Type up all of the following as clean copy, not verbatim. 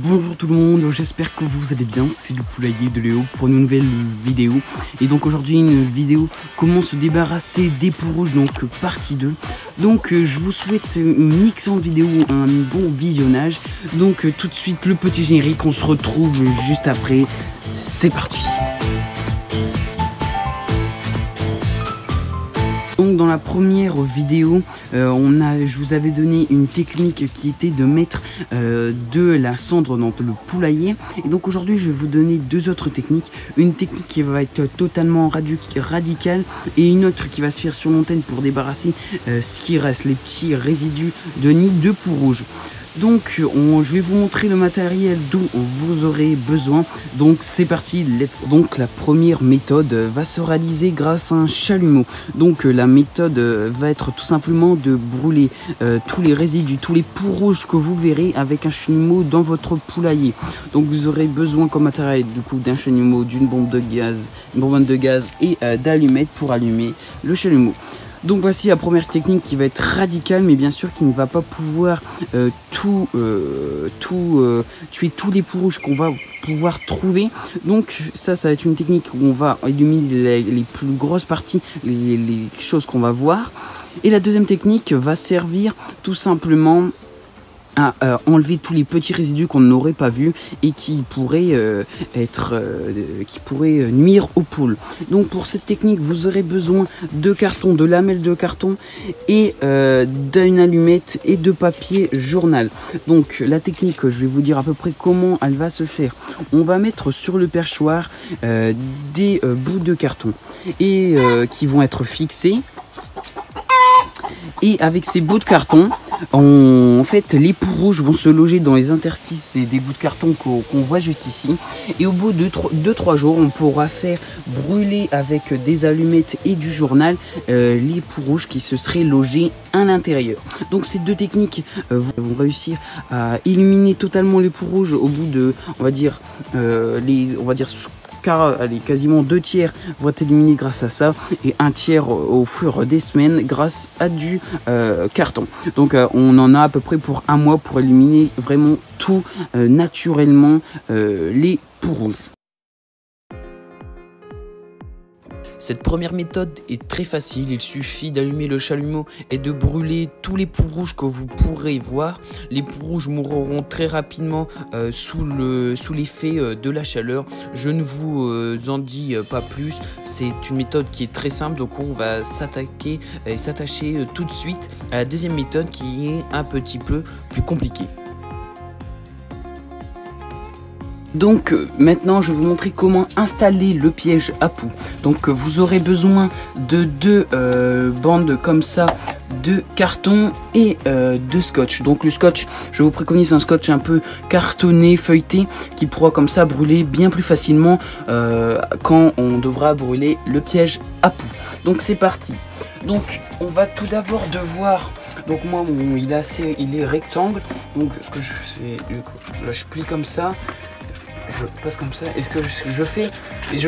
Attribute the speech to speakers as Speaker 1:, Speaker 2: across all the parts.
Speaker 1: Bonjour tout le monde, j'espère que vous allez bien, c'est le poulailler de Léo pour une nouvelle vidéo. Et donc aujourd'hui une vidéo comment se débarrasser des poux rouges, donc partie 2. Donc je vous souhaite une excellente vidéo, un bon visionnage. Donc tout de suite le petit générique, on se retrouve juste après, c'est parti. Donc dans la première vidéo, je vous avais donné une technique qui était de mettre de la cendre dans le poulailler. Et donc aujourd'hui je vais vous donner deux autres techniques. Une technique qui va être totalement radicale et une autre qui va se faire sur l'antenne pour débarrasser ce qui reste, les petits résidus de nid de poux rouges. Donc je vais vous montrer le matériel dont vous aurez besoin. Donc c'est parti, let's go. Donc la première méthode va se réaliser grâce à un chalumeau. Donc la méthode va être tout simplement de brûler tous les résidus, tous les poux rouges que vous verrez avec un chalumeau dans votre poulailler. Donc vous aurez besoin comme matériel du coup d'un chalumeau, d'une bombe de gaz, et d'allumettes pour allumer le chalumeau. Donc voici la première technique qui va être radicale, mais bien sûr qui ne va pas pouvoir tuer tous les poux rouges qu'on va pouvoir trouver. Donc ça va être une technique où on va éliminer les plus grosses parties, les choses qu'on va voir. Et la deuxième technique va servir tout simplement à enlever tous les petits résidus qu'on n'aurait pas vus et qui pourraient nuire aux poules. Donc pour cette technique vous aurez besoin de carton, de lamelles de carton et d'une allumette et de papier journal. Donc la technique, je vais vous dire à peu près comment elle va se faire. On va mettre sur le perchoir des bouts de carton et qui vont être fixés. Et avec ces bouts de carton, en fait, les poux rouges vont se loger dans les interstices des bouts de carton qu'on voit juste ici. Et au bout de 2-3 jours, on pourra faire brûler avec des allumettes et du journal les poux rouges qui se seraient logés à l'intérieur. Donc ces deux techniques vont réussir à éliminer totalement les poux rouges au bout de, allez, quasiment 2/3 vont être éliminés grâce à ça et 1/3 au fur des semaines grâce à du carton. Donc on en a à peu près pour un mois pour éliminer vraiment tout naturellement les poux rouges. Cette première méthode est très facile, il suffit d'allumer le chalumeau et de brûler tous les poux rouges que vous pourrez voir. Les poux rouges mourront très rapidement sous l'effet de la chaleur. Je ne vous en dis pas plus, c'est une méthode qui est très simple, donc on va s'attacher tout de suite à la deuxième méthode qui est un petit peu plus compliquée. Donc maintenant je vais vous montrer comment installer le piège à poux. Donc vous aurez besoin de deux bandes comme ça de carton et de scotch. Donc le scotch, je vous préconise un scotch un peu cartonné, feuilleté, qui pourra comme ça brûler bien plus facilement quand on devra brûler le piège à poux. Donc c'est parti. Donc on va tout d'abord devoir, donc moi il est rectangle, donc ce que je fais, là je plie comme ça. Je passe comme ça, et ce que je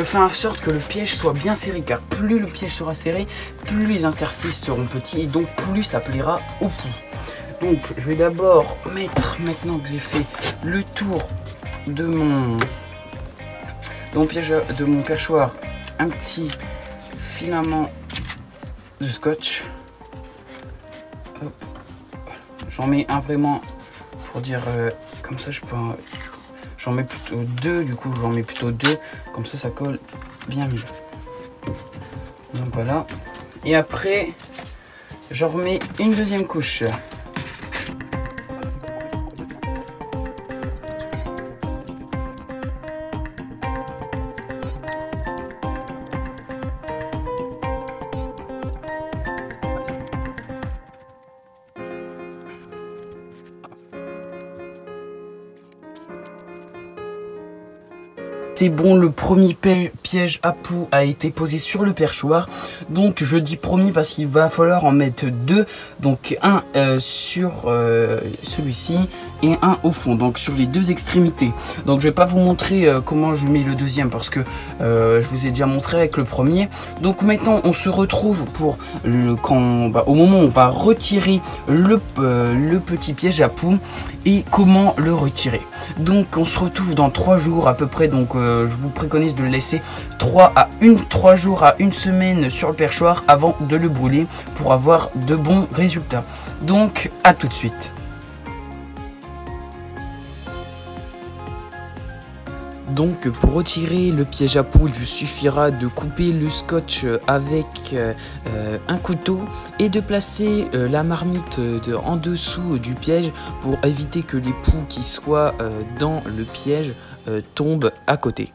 Speaker 1: fais en sorte que le piège soit bien serré, car plus le piège sera serré, plus les interstices seront petits et donc plus ça plaira au pouls. Donc je vais d'abord mettre, maintenant que j'ai fait le tour de mon perchoir, un petit filament de scotch. J'en mets un vraiment pour dire comme ça je peux. J'en mets plutôt deux, du coup j'en mets plutôt deux, comme ça colle bien mieux. Donc voilà. Et après, j'en remets une deuxième couche. C'est bon, le premier piège à poux a été posé sur le perchoir. Donc je dis premier parce qu'il va falloir en mettre deux. Donc un sur celui-ci et un au fond, donc sur les deux extrémités. Donc je vais pas vous montrer comment je mets le deuxième parce que je vous ai déjà montré avec le premier. Donc maintenant on se retrouve pour au moment où on va retirer le petit piège à poux et comment le retirer. Donc on se retrouve dans 3 jours à peu près, donc je vous préconise de le laisser 3 jours à une semaine sur le perchoir avant de le brûler pour avoir de bons résultats. Donc à tout de suite. Donc pour retirer le piège à poux, il vous suffira de couper le scotch avec un couteau et de placer la marmite en dessous du piège pour éviter que les poux qui soient dans le piège tombent à côté.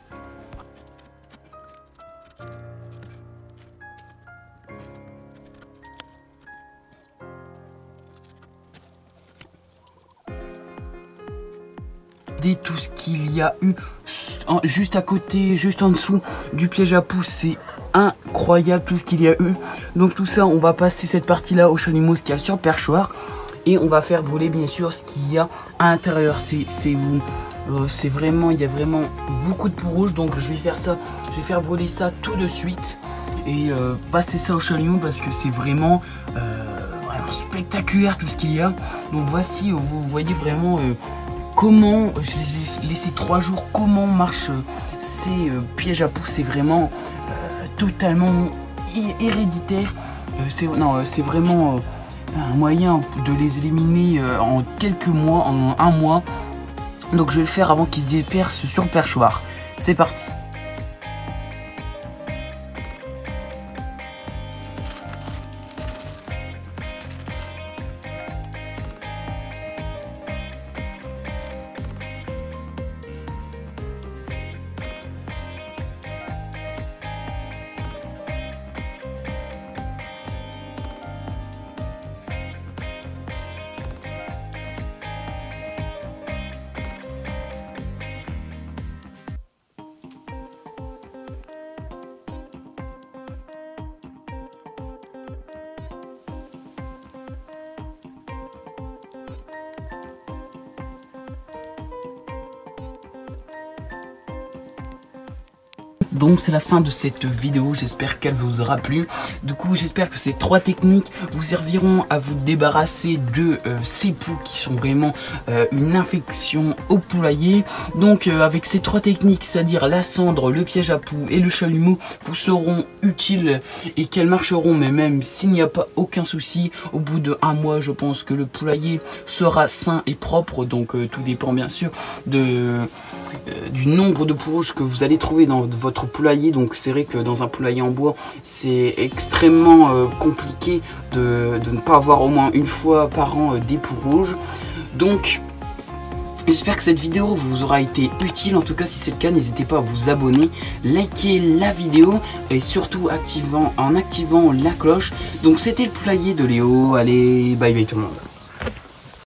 Speaker 1: Tout ce qu'il y a eu juste à côté, juste en dessous du piège à poux, c'est incroyable tout ce qu'il y a eu. Donc tout ça, on va passer cette partie là au chalumeau qui est sur le perchoir et on va faire brûler bien sûr ce qu'il y a à l'intérieur. C'est vraiment, il y a vraiment beaucoup de poux rouge, donc je vais faire brûler ça tout de suite et passer ça au chalumeau parce que c'est vraiment spectaculaire tout ce qu'il y a. Donc voici, vous voyez vraiment comment je les ai laissés 3 jours, comment marchent ces pièges à poux. C'est vraiment totalement héréditaire. C'est vraiment un moyen de les éliminer en quelques mois, en 1 mois. Donc je vais le faire avant qu'ils se dispersent sur le perchoir. C'est parti. Donc c'est la fin de cette vidéo, j'espère qu'elle vous aura plu. Du coup j'espère que ces 3 techniques vous serviront à vous débarrasser de ces poux qui sont vraiment une infection au poulailler. Donc avec ces 3 techniques, c'est-à-dire la cendre, le piège à poux et le chalumeau, vous seront utiles et qu'elles marcheront. Mais même s'il n'y a pas aucun souci, au bout de 1 mois je pense que le poulailler sera sain et propre. Donc tout dépend bien sûr du nombre de poux rouges que vous allez trouver dans votre poulailler. Donc c'est vrai que dans un poulailler en bois c'est extrêmement compliqué de ne pas avoir au moins une fois par an des poux rouges. Donc j'espère que cette vidéo vous aura été utile. En tout cas si c'est le cas, n'hésitez pas à vous abonner, liker la vidéo et surtout en activant la cloche. Donc c'était le poulailler de Léo, allez bye bye tout le monde.